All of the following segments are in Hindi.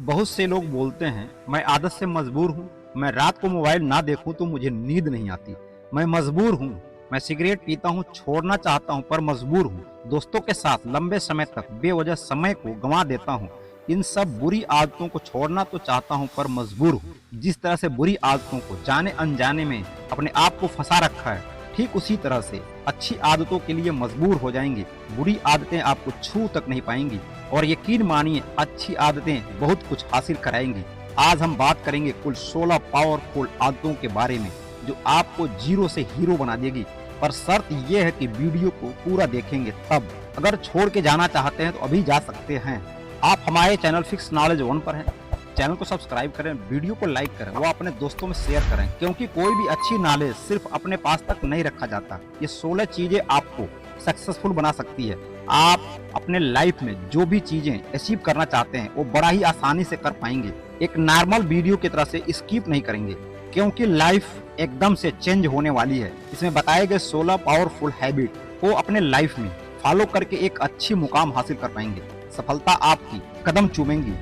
बहुत से लोग बोलते हैं मैं आदत से मजबूर हूँ। मैं रात को मोबाइल ना देखूं तो मुझे नींद नहीं आती। मैं मजबूर हूँ। मैं सिगरेट पीता हूँ, छोड़ना चाहता हूँ पर मजबूर हूँ। दोस्तों के साथ लंबे समय तक बेवजह समय को गंवा देता हूँ। इन सब बुरी आदतों को छोड़ना तो चाहता हूँ पर मजबूर हूँ। जिस तरह से बुरी आदतों को जाने अनजाने में अपने आप को फंसा रखा है, ठीक उसी तरह से अच्छी आदतों के लिए मजबूर हो जाएंगे। बुरी आदतें आपको छू तक नहीं पाएंगी और यकीन मानिए अच्छी आदतें बहुत कुछ हासिल कराएंगी। आज हम बात करेंगे कुल 16 पावरफुल आदतों के बारे में जो आपको जीरो से हीरो बना देगी। पर शर्त यह है कि वीडियो को पूरा देखेंगे तब। अगर छोड़ के जाना चाहते हैं तो अभी जा सकते हैं। आप हमारे चैनल फिक्स नॉलेज 1 पर हैं। चैनल को सब्सक्राइब करें, वीडियो को लाइक करें, वो अपने दोस्तों में शेयर करें, क्योंकि कोई भी अच्छी नॉलेज सिर्फ अपने पास तक नहीं रखा जाता। ये 16 चीजें आपको सक्सेसफुल बना सकती है। आप अपने लाइफ में जो भी चीजें अचीव करना चाहते हैं वो बड़ा ही आसानी से कर पाएंगे। एक नॉर्मल वीडियो की तरह से स्किप नहीं करेंगे, क्योंकि लाइफ एकदम से चेंज होने वाली है। इसमें बताए गए 16 पावरफुल हैबिट को अपने लाइफ में फॉलो करके एक अच्छी मुकाम हासिल कर पाएंगे। सफलता आपकी कदम चूमेंगी,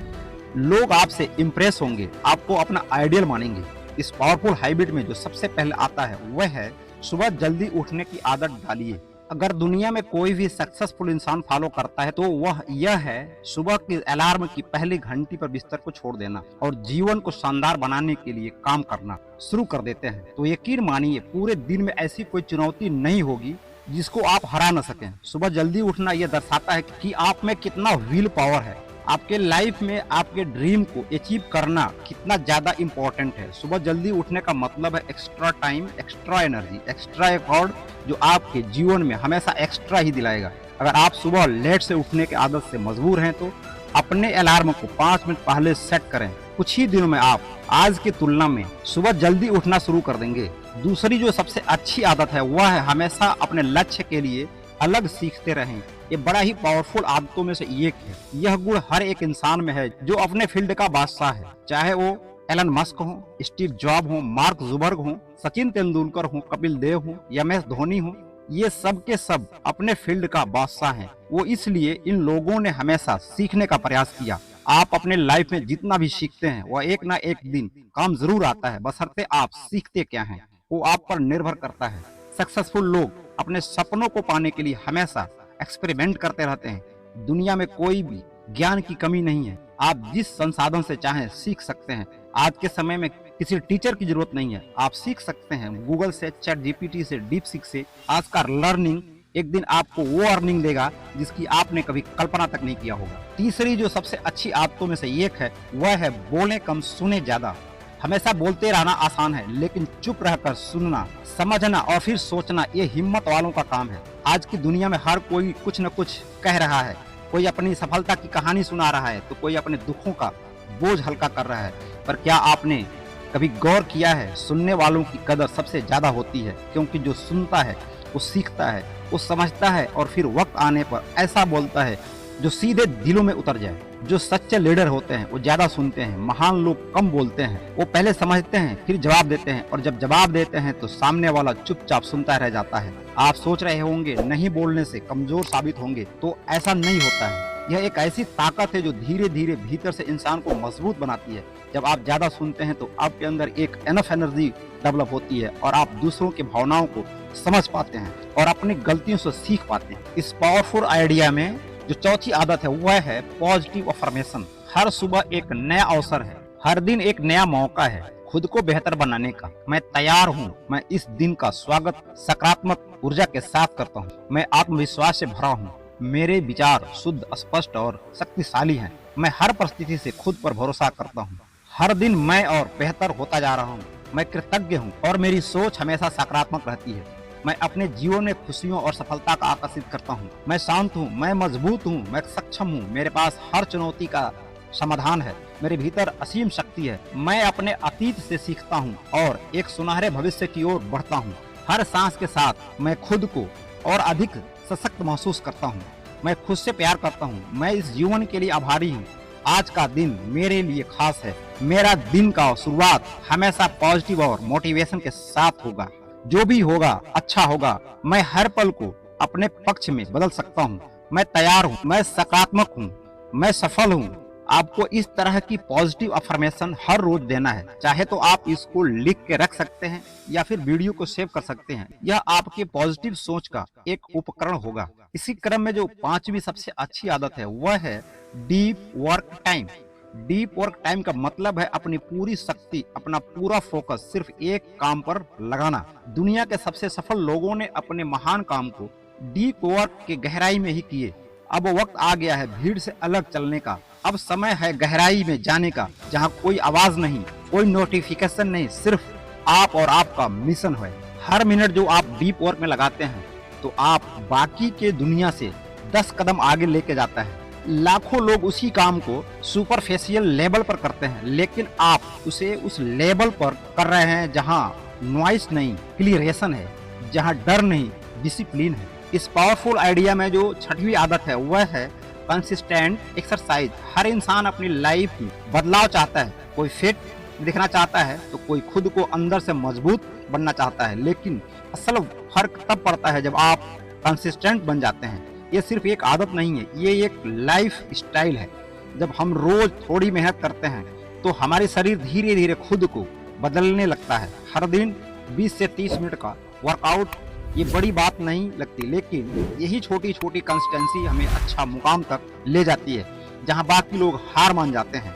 लोग आपसे इम्प्रेस होंगे, आपको अपना आइडियल मानेंगे। इस पावरफुल हैबिट में जो सबसे पहले आता है वह है सुबह जल्दी उठने की आदत डालिए। अगर दुनिया में कोई भी सक्सेसफुल इंसान फॉलो करता है तो वह यह है सुबह की अलार्म की पहली घंटी पर बिस्तर को छोड़ देना और जीवन को शानदार बनाने के लिए काम करना शुरू कर देते हैं। तो यकीन मानिए पूरे दिन में ऐसी कोई चुनौती नहीं होगी जिसको आप हरा न सकें। सुबह जल्दी उठना यह दर्शाता है कि आप में कितना विल पावर है। आपके लाइफ में आपके ड्रीम को अचीव करना कितना ज्यादा इम्पोर्टेंट है। सुबह जल्दी उठने का मतलब है extra time, extra energy, extra effort जो आपके जीवन में हमेशा एक्स्ट्रा ही दिलाएगा। अगर आप सुबह लेट से उठने की आदत से मजबूर हैं तो अपने अलार्म को 5 मिनट पहले सेट करें। कुछ ही दिनों में आप आज की तुलना में सुबह जल्दी उठना शुरू कर देंगे। दूसरी जो सबसे अच्छी आदत है वह है हमेशा अपने लक्ष्य के लिए अलग सीखते रहें। ये बड़ा ही पावरफुल आदतों में से एक है। यह गुण हर एक इंसान में है जो अपने फील्ड का बादशाह है, चाहे वो एलन मस्क हो, स्टीव जॉब हो, मार्क जुबर्ग हो, सचिन तेंदुलकर हो, कपिल देव हो, एम.एस. धोनी हो। ये सब के सब अपने फील्ड का बादशाह हैं। वो इसलिए इन लोगों ने हमेशा सीखने का प्रयास किया। आप अपने लाइफ में जितना भी सीखते हैं वह एक ना एक दिन काम जरूर आता है, बशर्ते आप सीखते क्या हैं वो आप पर निर्भर करता है। सक्सेसफुल लोग अपने सपनों को पाने के लिए हमेशा एक्सपेरिमेंट करते रहते हैं। दुनिया में कोई भी ज्ञान की कमी नहीं है। आप जिस संसाधन से चाहें सीख सकते हैं। आज के समय में किसी टीचर की जरूरत नहीं है, आप सीख सकते हैं गूगल से, चैट जीपीटी से, डीपसीक से। आज का लर्निंग एक दिन आपको वो अर्निंग देगा जिसकी आपने कभी कल्पना तक नहीं किया होगा। तीसरी जो सबसे अच्छी आदतों में से एक है वह है बोले कम सुने ज्यादा। हमेशा बोलते रहना आसान है, लेकिन चुप रहकर सुनना, समझना और फिर सोचना ये हिम्मत वालों का काम है। आज की दुनिया में हर कोई कुछ न कुछ कह रहा है। कोई अपनी सफलता की कहानी सुना रहा है तो कोई अपने दुखों का बोझ हल्का कर रहा है। पर क्या आपने कभी गौर किया है, सुनने वालों की कदर सबसे ज्यादा होती है, क्योंकि जो सुनता है वो सीखता है, वो समझता है और फिर वक्त आने पर ऐसा बोलता है जो सीधे दिलों में उतर जाए। जो सच्चे लीडर होते हैं वो ज्यादा सुनते हैं, महान लोग कम बोलते हैं। वो पहले समझते हैं फिर जवाब देते हैं, और जब जवाब देते हैं तो सामने वाला चुपचाप सुनता रह जाता है। आप सोच रहे होंगे नहीं बोलने से कमजोर साबित होंगे, तो ऐसा नहीं होता है। यह एक ऐसी ताकत है जो धीरे धीरे भीतर से इंसान को मजबूत बनाती है। जब आप ज्यादा सुनते हैं तो आपके अंदर एक एनफ एनर्जी डेवलप होती है और आप दूसरों की भावनाओं को समझ पाते हैं और अपनी गलतियों से सीख पाते हैं। इस पावरफुल आइडिया में जो चौथी आदत है वह है पॉजिटिव अफर्मेशन। हर सुबह एक नया अवसर है, हर दिन एक नया मौका है खुद को बेहतर बनाने का। मैं तैयार हूँ, मैं इस दिन का स्वागत सकारात्मक ऊर्जा के साथ करता हूँ। मैं आत्मविश्वास से भरा हूँ, मेरे विचार शुद्ध, स्पष्ट और शक्तिशाली हैं। मैं हर परिस्थिति से खुद पर भरोसा करता हूँ। हर दिन मैं और बेहतर होता जा रहा हूँ। मैं कृतज्ञ हूँ और मेरी सोच हमेशा सकारात्मक रहती है। मैं अपने जीवन में खुशियों और सफलता का आकर्षित करता हूँ। मैं शांत हूँ, मैं मजबूत हूँ, मैं सक्षम हूँ। मेरे पास हर चुनौती का समाधान है। मेरे भीतर असीम शक्ति है। मैं अपने अतीत से सीखता हूँ और एक सुनहरे भविष्य की ओर बढ़ता हूँ। हर सांस के साथ मैं खुद को और अधिक सशक्त महसूस करता हूँ। मैं खुद से प्यार करता हूँ। मैं इस जीवन के लिए आभारी हूँ। आज का दिन मेरे लिए खास है। मेरा दिन का शुरुआत हमेशा पॉजिटिव और मोटिवेशन के साथ होगा। जो भी होगा अच्छा होगा। मैं हर पल को अपने पक्ष में बदल सकता हूँ। मैं तैयार हूँ, मैं सकारात्मक हूँ, मैं सफल हूँ। आपको इस तरह की पॉजिटिव अफर्मेशन हर रोज देना है। चाहे तो आप इसको लिख के रख सकते हैं या फिर वीडियो को सेव कर सकते हैं। यह आपके पॉजिटिव सोच का एक उपकरण होगा। इसी क्रम में जो पांचवी सबसे अच्छी आदत है वह है deep work time. Deep work time का मतलब है अपनी पूरी शक्ति, अपना पूरा फोकस सिर्फ एक काम पर लगाना। दुनिया के सबसे सफल लोगों ने अपने महान काम को डीप वर्क के गहराई में ही किए। अब वक्त आ गया है भीड़ से अलग चलने का। अब समय है गहराई में जाने का, जहां कोई आवाज नहीं, कोई नोटिफिकेशन नहीं, सिर्फ आप और आपका मिशन है। हर मिनट जो आप डीप वर्क में लगाते हैं तो आप बाकी के दुनिया से 10 कदम आगे लेके जाता है। लाखों लोग उसी काम को सुपरफिशियल लेवल पर करते हैं, लेकिन आप उसे उस लेवल पर कर रहे हैं जहां नॉइस नहीं, क्लियरेशन है, जहां डर नहीं, डिसिप्लिन है। इस पावरफुल आइडिया में जो छठवीं आदत है वह है कंसिस्टेंट एक्सरसाइज। हर इंसान अपनी लाइफ में बदलाव चाहता है। कोई फिट दिखना चाहता है तो कोई खुद को अंदर से मजबूत बनना चाहता है, लेकिन असल फर्क तब पड़ता है जब आप कंसिस्टेंट बन जाते हैं। ये सिर्फ एक आदत नहीं है, ये एक लाइफ स्टाइल है। जब हम रोज थोड़ी मेहनत करते हैं तो हमारे शरीर धीरे धीरे खुद को बदलने लगता है। हर दिन 20 से 30 मिनट का वर्कआउट ये बड़ी बात नहीं लगती, लेकिन यही छोटी छोटी कंसिस्टेंसी हमें अच्छा मुकाम तक ले जाती है जहां बाकी लोग हार मान जाते हैं।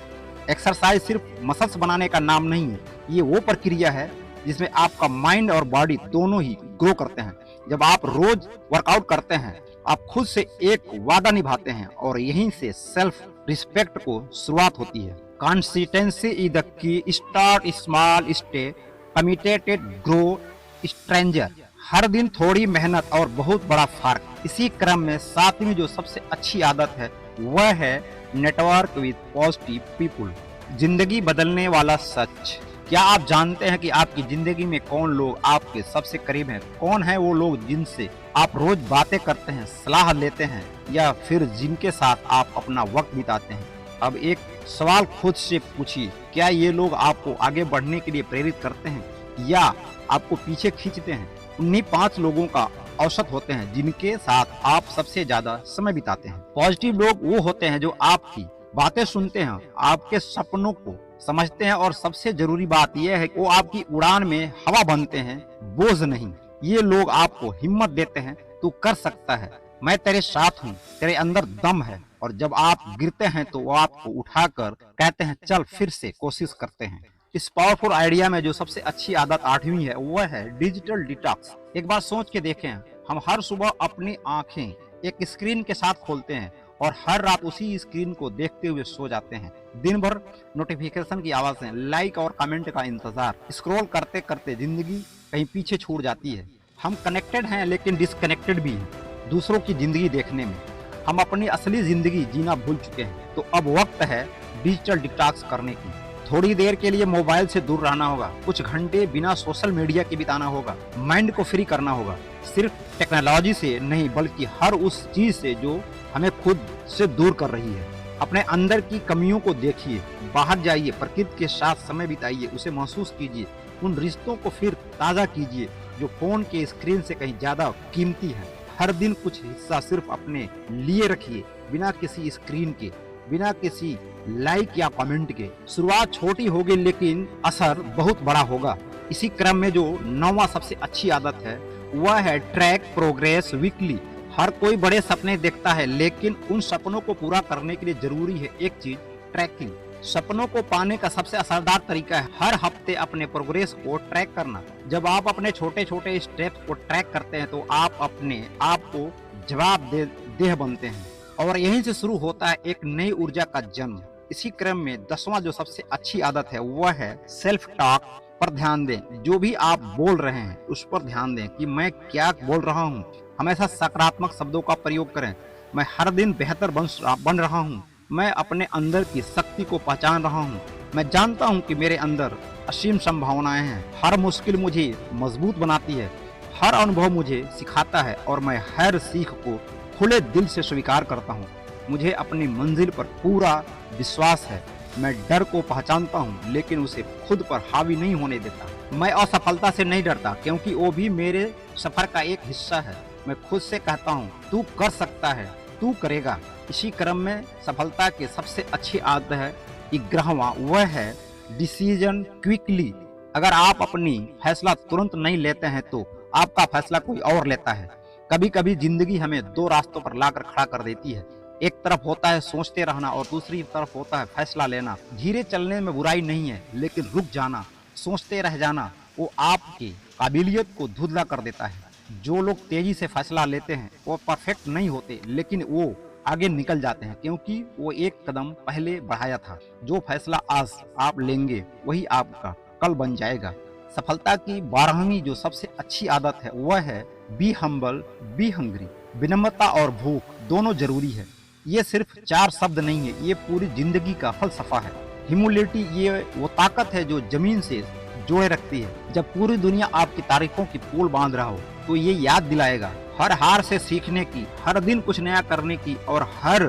एक्सरसाइज सिर्फ मसल्स बनाने का नाम नहीं है, ये वो प्रक्रिया है जिसमें आपका माइंड और बॉडी दोनों ही ग्रो करते हैं। जब आप रोज वर्कआउट करते हैं आप खुद से एक वादा निभाते हैं और यहीं से सेल्फ रिस्पेक्ट को शुरुआत होती है। Consistency is the key, start small, stay committed, grow stronger. हर दिन थोड़ी मेहनत और बहुत बड़ा फर्क। इसी क्रम में सातवीं जो सबसे अच्छी आदत है वह है नेटवर्क विद पॉजिटिव पीपुल। जिंदगी बदलने वाला सच। क्या आप जानते हैं कि आपकी जिंदगी में कौन लोग आपके सबसे करीब हैं? कौन है वो लोग जिनसे आप रोज बातें करते हैं, सलाह लेते हैं या फिर जिनके साथ आप अपना वक्त बिताते हैं? अब एक सवाल खुद से पूछिए, क्या ये लोग आपको आगे बढ़ने के लिए प्रेरित करते हैं या आपको पीछे खींचते हैं? उन्हीं 5 लोगों का औसत होते हैं जिनके साथ आप सबसे ज्यादा समय बिताते हैं। पॉजिटिव लोग वो होते हैं जो आपकी बातें सुनते हैं, आपके सपनों को समझते हैं और सबसे जरूरी बात यह है कि वो आपकी उड़ान में हवा बनते हैं, बोझ नहीं। ये लोग आपको हिम्मत देते हैं, तू कर सकता है, मैं तेरे साथ हूँ, तेरे अंदर दम है। और जब आप गिरते हैं तो वो आपको उठाकर कहते हैं चल फिर से कोशिश करते हैं। इस पावरफुल आइडिया में जो सबसे अच्छी आदत 8वीं है वह है डिजिटल डिटॉक्स। एक बार सोच के देखें, हम हर सुबह अपनी आंखें एक स्क्रीन के साथ खोलते हैं और हर रात उसी स्क्रीन को देखते हुए सो जाते हैं। दिन भर नोटिफिकेशन की आवाजें, लाइक और कमेंट का इंतजार, स्क्रॉल करते करते जिंदगी कहीं पीछे छूट जाती है। हम कनेक्टेड हैं लेकिन डिसकनेक्टेड भी हैं दूसरों की जिंदगी देखने में। हम अपनी असली जिंदगी जीना भूल चुके हैं। तो अब वक्त है डिजिटल डिटॉक्स करने की। थोड़ी देर के लिए मोबाइल से दूर रहना होगा, कुछ घंटे बिना सोशल मीडिया के बिताना होगा, माइंड को फ्री करना होगा। सिर्फ टेक्नोलॉजी से नहीं बल्कि हर उस चीज से जो हमें खुद से दूर कर रही है। अपने अंदर की कमियों को देखिए, बाहर जाइए, प्रकृति के साथ समय बिताइए, उसे महसूस कीजिए, उन रिश्तों को फिर ताज़ा कीजिए जो फोन के स्क्रीन से कहीं ज्यादा कीमती है। हर दिन कुछ हिस्सा सिर्फ अपने लिए रखिए, बिना किसी स्क्रीन के, बिना किसी लाइक या कमेंट के। शुरुआत छोटी होगी लेकिन असर बहुत बड़ा होगा। इसी क्रम में जो 9वां सबसे अच्छी आदत है वह है ट्रैक प्रोग्रेस वीकली। हर कोई बड़े सपने देखता है लेकिन उन सपनों को पूरा करने के लिए जरूरी है एक चीज, ट्रैकिंग। सपनों को पाने का सबसे असरदार तरीका है हर हफ्ते अपने प्रोग्रेस को ट्रैक करना। जब आप अपने छोटे छोटे स्टेप्स को ट्रैक करते हैं तो आप अपने आप को जवाबदेह बनते हैं और यहीं से शुरू होता है एक नई ऊर्जा का जन्म। इसी क्रम में 10वां जो सबसे अच्छी आदत है वह है सेल्फ टॉक पर ध्यान दें। जो भी आप बोल रहे हैं उस पर ध्यान दें कि मैं क्या बोल रहा हूँ। हमेशा सकारात्मक शब्दों का प्रयोग करें। मैं हर दिन बेहतर बन रहा हूँ, मैं अपने अंदर की शक्ति को पहचान रहा हूँ, मैं जानता हूँ कि मेरे अंदर असीम संभावनाएं हैं। हर मुश्किल मुझे मजबूत बनाती है, हर अनुभव मुझे सिखाता है और मैं हर सीख को खुले दिल से स्वीकार करता हूँ। मुझे अपनी मंजिल पर पूरा विश्वास है। मैं डर को पहचानता हूँ लेकिन उसे खुद पर हावी नहीं होने देता। मैं असफलता से नहीं डरता क्योंकि वो भी मेरे सफर का एक हिस्सा है। मैं खुद से कहता हूँ तू कर सकता है, तू करेगा। इसी क्रम में सफलता की सबसे अच्छी आदत है 11वां, वह है डिसीजन क्विकली। अगर आप अपनी फैसला तुरंत नहीं लेते हैं तो आपका फैसला कोई और लेता है। कभी कभी जिंदगी हमें दो रास्तों पर लाकर खड़ा कर देती है। एक तरफ होता है सोचते रहना और दूसरी तरफ होता है फैसला लेना। धीरे चलने में बुराई नहीं है, लेकिन रुक जाना, सोचते रह जाना, वो आपकी काबिलियत को धुंधला कर देता है। जो लोग तेजी से फैसला लेते हैं वो परफेक्ट नहीं होते, लेकिन वो आगे निकल जाते हैं क्योंकि वो एक कदम पहले बढ़ाया था। जो फैसला आज आप लेंगे वही आपका कल बन जाएगा। सफलता की 12वीं जो सबसे अच्छी आदत है वह है बी हम्बल बी हंग्री। विनम्रता और भूख दोनों जरूरी है। ये सिर्फ 4 शब्द नहीं है, ये पूरी जिंदगी का फलसफा है। ह्यूमिलिटी ये वो ताकत है जो जमीन से जोड़े रखती है। जब पूरी दुनिया आपकी तारीफों की पोल बांध रहा हो तो ये याद दिलाएगा हर हार से सीखने की, हर दिन कुछ नया करने की और हर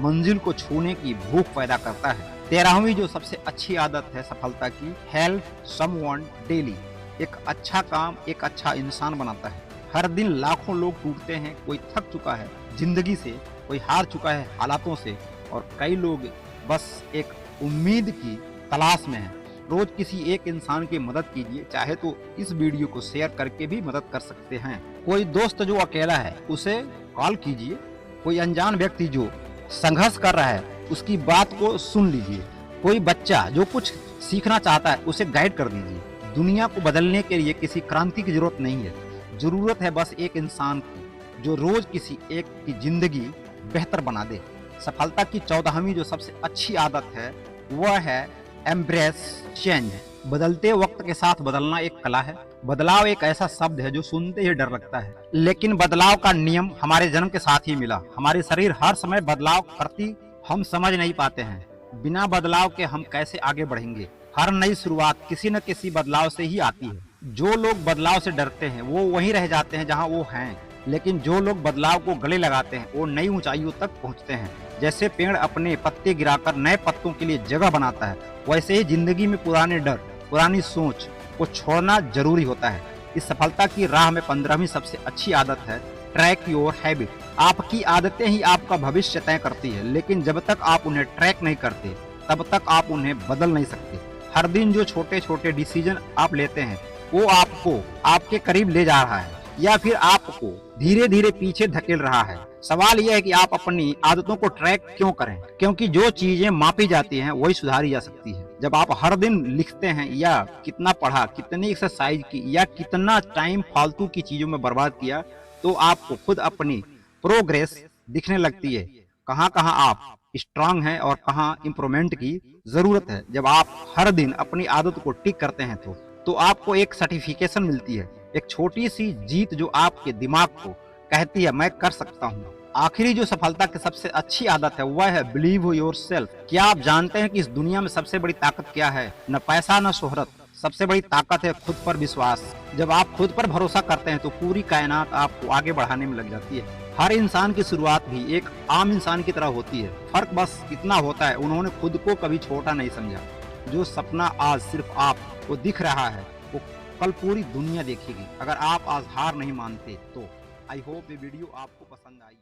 मंजिल को छूने की भूख पैदा करता है। 13वीं जो सबसे अच्छी आदत है सफलता की, हेल्प समवन डेली। एक अच्छा काम एक अच्छा इंसान बनाता है। हर दिन लाखों लोग टूटते हैं, कोई थक चुका है जिंदगी से, कोई हार चुका है हालातों से और कई लोग बस एक उम्मीद की तलाश में हैं। रोज किसी एक इंसान की मदद कीजिए, चाहे तो इस वीडियो को शेयर करके भी मदद कर सकते हैं। कोई दोस्त जो अकेला है उसे कॉल कीजिए। कोई अनजान व्यक्ति जो संघर्ष कर रहा है उसकी बात को सुन लीजिए। कोई बच्चा जो कुछ सीखना चाहता है उसे गाइड कर दीजिए। दुनिया को बदलने के लिए किसी क्रांति की जरूरत नहीं है, जरूरत है बस एक इंसान की जो रोज किसी एक की जिंदगी बेहतर बना दे। सफलता की 14वीं जो सबसे अच्छी आदत है वह है एम्ब्रेस चेंज। बदलते वक्त के साथ बदलना एक कला है। बदलाव एक ऐसा शब्द है जो सुनते ही डर लगता है, लेकिन बदलाव का नियम हमारे जन्म के साथ ही मिला। हमारे शरीर हर समय बदलाव करती, हम समझ नहीं पाते हैं बिना बदलाव के हम कैसे आगे बढ़ेंगे। हर नई शुरुआत किसी न किसी बदलाव से ही आती है। जो लोग बदलाव से डरते हैं वो वहीं रह जाते हैं जहां वो हैं, लेकिन जो लोग बदलाव को गले लगाते हैं वो नई ऊंचाइयों तक पहुंचते हैं। जैसे पेड़ अपने पत्ते गिराकर नए पत्तों के लिए जगह बनाता है, वैसे ही जिंदगी में पुराने डर, पुरानी सोच को छोड़ना जरूरी होता है। इस सफलता की राह में 15वीं सबसे अच्छी आदत है ट्रैक योर हैबिट। आपकी आदतें ही आपका भविष्य तय करती है, लेकिन जब तक आप उन्हें ट्रैक नहीं करते तब तक आप उन्हें बदल नहीं सकते। हर दिन जो छोटे छोटे डिसीजन आप लेते हैं वो आपको आपके करीब ले जा रहा है या फिर आपको धीरे धीरे पीछे धकेल रहा है। सवाल यह है कि आप अपनी आदतों को ट्रैक क्यों करें, क्योंकि जो चीजें मापी जाती हैं वही सुधारी जा सकती है। जब आप हर दिन लिखते हैं या कितना पढ़ा, कितनी एक्सरसाइज की या कितना टाइम फालतू की चीजों में बर्बाद किया, तो आपको खुद अपनी प्रोग्रेस दिखने लगती है। कहाँ कहाँ आप स्ट्रांग हैं और कहाँ इम्प्रूवमेंट की जरूरत है। जब आप हर दिन अपनी आदत को टिक करते हैं तो आपको एक सर्टिफिकेशन मिलती है, एक छोटी सी जीत जो आपके दिमाग को कहती है मैं कर सकता हूँ। आखिरी जो सफलता की सबसे अच्छी आदत है वह है बिलीव योरसेल्फ। क्या आप जानते हैं कि इस दुनिया में सबसे बड़ी ताकत क्या है? न पैसा न शोहरत, सबसे बड़ी ताकत है खुद पर विश्वास। जब आप खुद पर भरोसा करते हैं तो पूरी कायनात आपको आगे बढ़ाने में लग जाती है। हर इंसान की शुरुआत भी एक आम इंसान की तरह होती है। फर्क बस इतना होता है उन्होंने खुद को कभी छोटा नहीं समझा। जो सपना आज सिर्फ आपको दिख रहा है वो कल पूरी दुनिया देखेगी। अगर आप आज हार नहीं मानते तो आई होप ये वीडियो आपको पसंद आई।